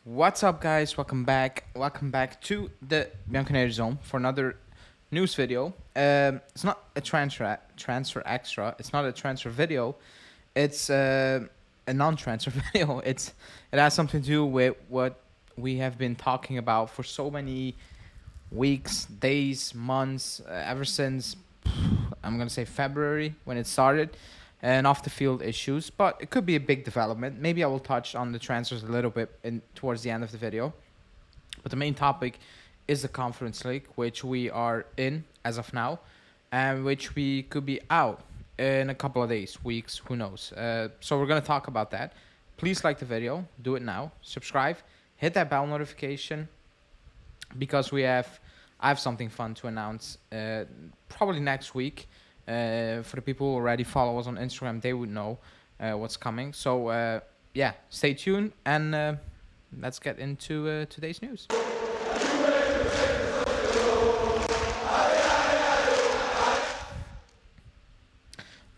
What's up, guys? Welcome back. Welcome back to the Bianconeri Zone for another news video. It's not a transfer extra. It's not a transfer video. It's a non-transfer video. It has something to do with what we have been talking about for so many weeks, days, months, ever since I'm gonna say February when it started, and off the field issues. But it could be a big development. Maybe I will touch on the transfers a little bit in towards the end of the video. But the main topic is the Conference League, which we are in as of now, and which we could be out in a couple of days, weeks, who knows. So we're gonna talk about that. Please like the video, do it now, subscribe, hit that bell notification, because I have something fun to announce probably next week. For the people who already follow us on Instagram, they would know what's coming. So yeah, stay tuned and let's get into today's news.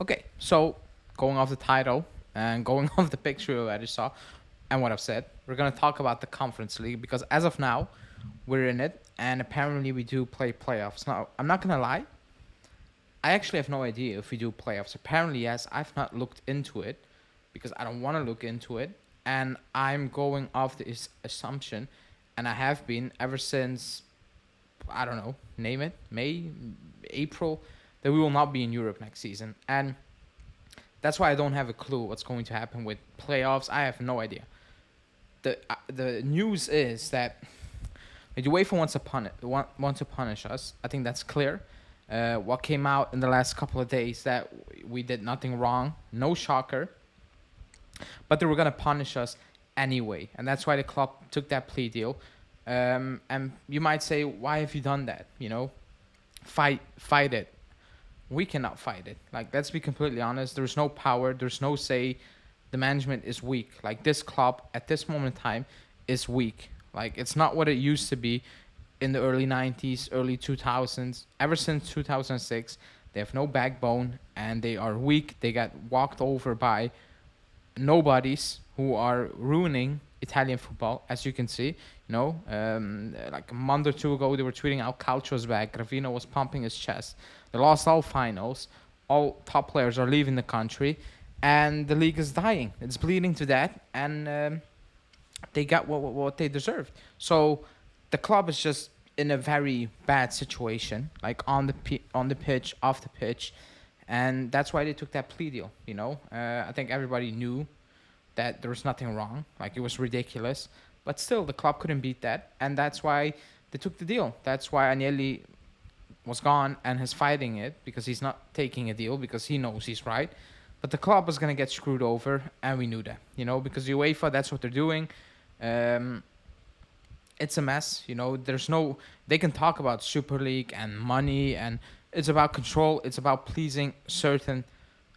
Okay, so going off the title and going off the picture you already saw and what I've said, we're gonna talk about the Conference League because as of now, we're in it, and apparently we do play playoffs. Now, I'm not gonna lie, I actually have no idea if we do playoffs. Apparently, yes. I've not looked into it because I don't want to look into it, and I'm going off this assumption, and I have been ever since, I don't know, name it, May, April, that we will not be in Europe next season, and that's why I don't have a clue what's going to happen with playoffs. I have no idea. The news is that the UEFA wants to punish us. I think that's clear. What came out in the last couple of days that we did nothing wrong, no shocker, but they were gonna punish us anyway, and that's why the club took that plea deal. And you might say, why have you done that? You know, fight it. We cannot fight it. Like, let's be completely honest. There's no power. There's no say. The management is weak. Like, this club at this moment in time is weak. Like, it's not what it used to be in the early 90s, early 2000s. Ever since 2006, they have no backbone and they are weak. They got walked over by nobodies who are ruining Italian football, as you can see. You know, like a month or two ago, they were tweeting out Calcio's back. Gravino was pumping his chest. They lost all finals. All top players are leaving the country, and the league is dying. It's bleeding to death, and they got what they deserved. So the club is just in a very bad situation, like on the pitch, off the pitch, and that's why they took that plea deal. You know, I think everybody knew that there was nothing wrong. Like, it was ridiculous, but still the club couldn't beat that, and that's why they took the deal. That's why Agnelli was gone and is fighting it, because he's not taking a deal because he knows he's right. But the club was gonna get screwed over, and we knew that. You know, because UEFA, that's what they're doing. It's a mess. You know, they can talk about Super League and money, and it's about control. It's about pleasing certain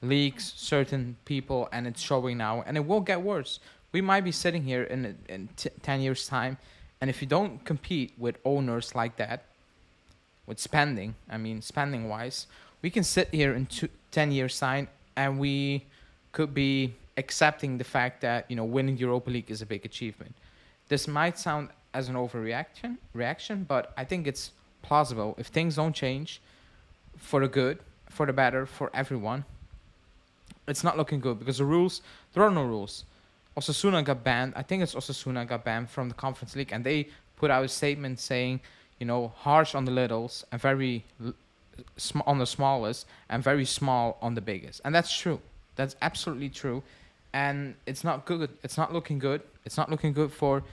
leagues, certain people, and it's showing now, and it will get worse. We might be sitting here in 10 years time, and if you don't compete with owners like that, with spending, I mean spending wise, we can sit here in 10 years time, and we could be accepting the fact that, you know, winning the Europa League is a big achievement. This might sound as an reaction, but I think it's plausible. If things don't change for the good, for the better, for everyone, it's not looking good, because there are no rules. Osasuna got banned. I think it's Osasuna got banned from the Conference League, and they put out a statement saying, you know, harsh on the littles and very on the smallest, and very small on the biggest. And that's true. That's absolutely true. And it's not good. It's not looking good. It's not looking good for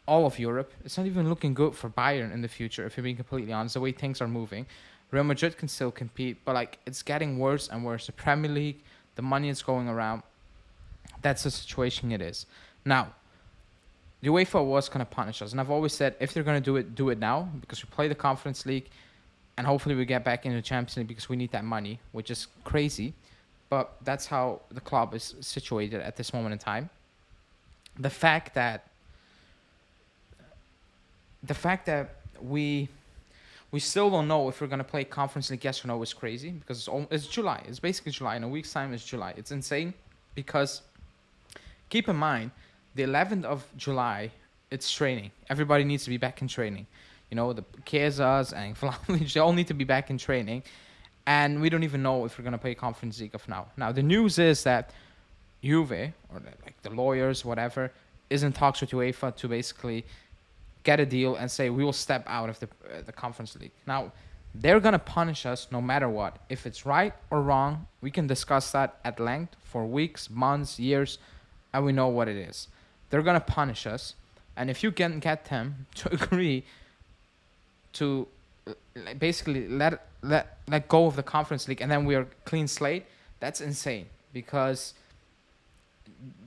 all of Europe. It's not even looking good for Bayern in the future, if you're being completely honest, the way things are moving. Real Madrid can still compete, but like, it's getting worse and worse. The Premier League, the money is going around. That's the situation it is. Now, the UEFA was going to punish us, and I've always said, if they're going to do it now, because we play the Conference League, and hopefully we get back into the Champions League, because we need that money, which is crazy. But that's how the club is situated at this moment in time. The fact that we still don't know if we're going to play Conference League, yes or no, is crazy, because it's July. It's basically July. In a week's time, it's July. It's insane, because keep in mind The 11th of July, it's training. Everybody needs to be back in training. You know, the Chiesas and Vlahovic, they all need to be back in training. And we don't even know if we're going to play Conference League of now. Now, the news is that Juve, or like the lawyers, whatever, is in talks with UEFA to basically get a deal and say we will step out of the Conference League. Now, they're going to punish us no matter what. If it's right or wrong, we can discuss that at length for weeks, months, years, and we know what it is. They're going to punish us. And if you can get them to agree to basically let go of the Conference League and then we're clean slate, that's insane because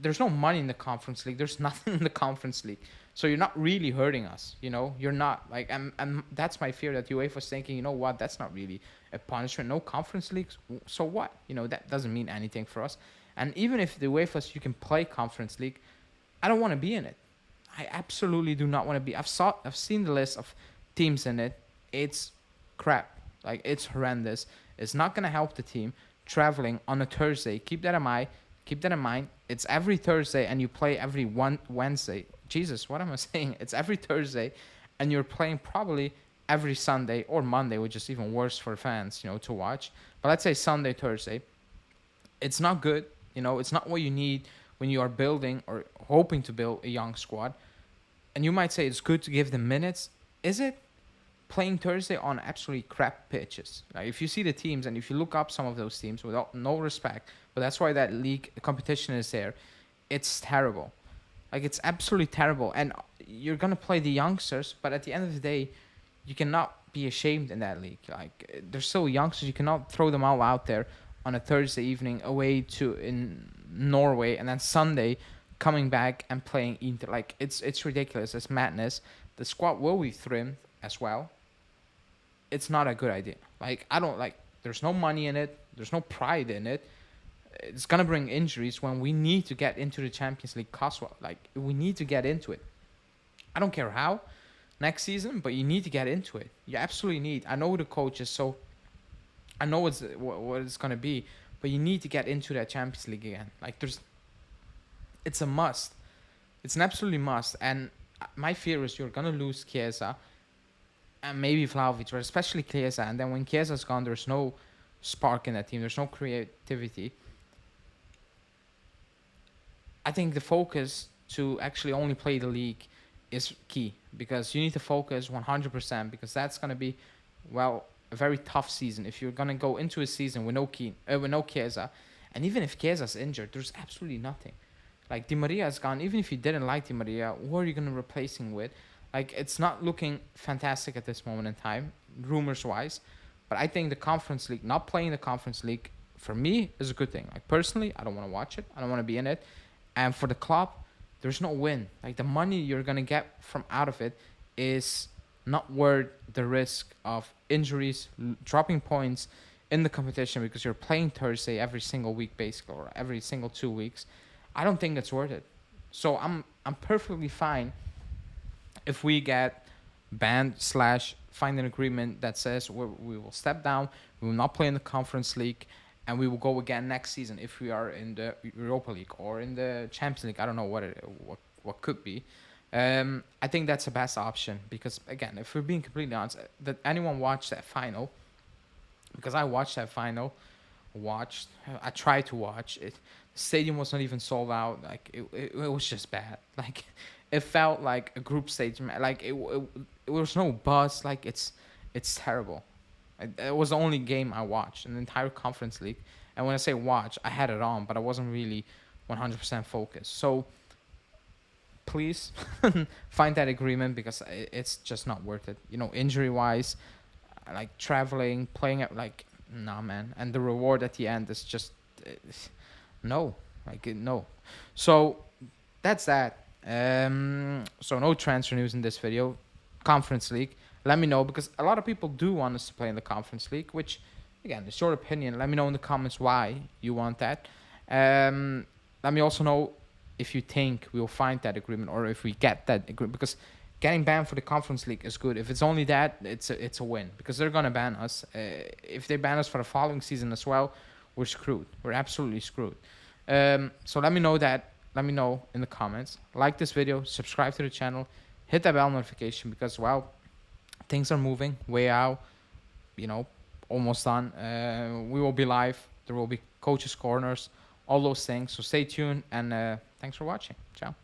there's no money in the Conference League. There's nothing in the Conference League. So you're not really hurting us, you know? You're not. Like, and that's my fear that UEFA's thinking, you know what, that's not really a punishment. No Conference Leagues, so what? You know, that doesn't mean anything for us. And even if the UEFA's, you can play Conference League, I don't want to be in it. I absolutely do not want to be. I've seen the list of teams in it. It's crap. Like, it's horrendous. It's not going to help the team. Traveling on a Thursday, keep that in mind. It's every Thursday and you play every one Wednesday. Jesus, what am I saying? It's every Thursday and you're playing probably every Sunday or Monday, which is even worse for fans, you know, to watch. But let's say Sunday, Thursday. It's not good. You know, it's not what you need when you are building or hoping to build a young squad. And you might say it's good to give them minutes. Is it? Playing Thursday on absolutely crap pitches. Like, if you see the teams and if you look up some of those teams, without no respect, but that's why that league competition is there, it's terrible. Like, it's absolutely terrible. And you're going to play the youngsters, but at the end of the day, you cannot be ashamed in that league. Like, they're so youngsters, you cannot throw them all out there on a Thursday evening away to in Norway and then Sunday coming back and playing Inter. Like, it's ridiculous. It's madness. The squad will be trimmed as well. It's not a good idea. Like, I don't like, there's no money in it. There's no pride in it. It's going to bring injuries when we need to get into the Champions League cost. Like, we need to get into it. I don't care how next season, but you need to get into it. You absolutely need. I know the coaches, so I know what it's going to be, but you need to get into that Champions League again. Like, it's a must. It's an absolutely must. And my fear is you're going to lose Chiesa and maybe Vlahovic, but especially Chiesa. And then when Chiesa's gone, there's no spark in that team. There's no creativity. I think the focus to actually only play the league is key because you need to focus 100% because that's going to be, well, a very tough season. If you're going to go into a season with no Chiesa, and even if Chiesa's injured, there's absolutely nothing. Like, Di Maria is gone. Even if you didn't like Di Maria, who are you going to replace him with? Like, it's not looking fantastic at this moment in time, rumors-wise. But I think the Conference League, not playing the Conference League, for me, is a good thing. Like, personally, I don't want to watch it. I don't want to be in it. And for the club, there's no win. Like, the money you're going to get from out of it is not worth the risk of injuries, dropping points in the competition because you're playing Thursday every single week, basically, or every single 2 weeks. I don't think it's worth it. So I'm perfectly fine if we get banned / find an agreement that says we will step down, we will not play in the Conference League, and we will go again next season if we are in the Europa League or in the Champions League. I don't know what could be. I think that's the best option because, again, if we're being completely honest, that anyone watched that final, because I watched that final, I tried to watch it. The stadium was not even sold out. Like, it was just bad. Like, it felt like a group stage. Like, it was no buzz. Like, it's terrible. It was the only game I watched in the entire Conference League. And when I say watch, I had it on, but I wasn't really 100% focused. So, please find that agreement because it's just not worth it. You know, injury-wise, like traveling, playing at, like, nah, man. And the reward at the end is just, no. Like, no. So, that's that. So, no transfer news in this video. Conference League. Let me know because a lot of people do want us to play in the Conference League, which, again, it's your opinion. Let me know in the comments why you want that. Let me also know if you think we will find that agreement or if we get that agreement, because getting banned for the Conference League is good. If it's only that, it's a win because they're going to ban us. If they ban us for the following season as well, we're screwed. We're absolutely screwed. So let me know that. let me know in the comments. Like this video, subscribe to the channel, hit that bell notification because, well, things are moving way out, you know, almost done. We will be live. There will be coaches' corners, all those things. So stay tuned and thanks for watching. Ciao.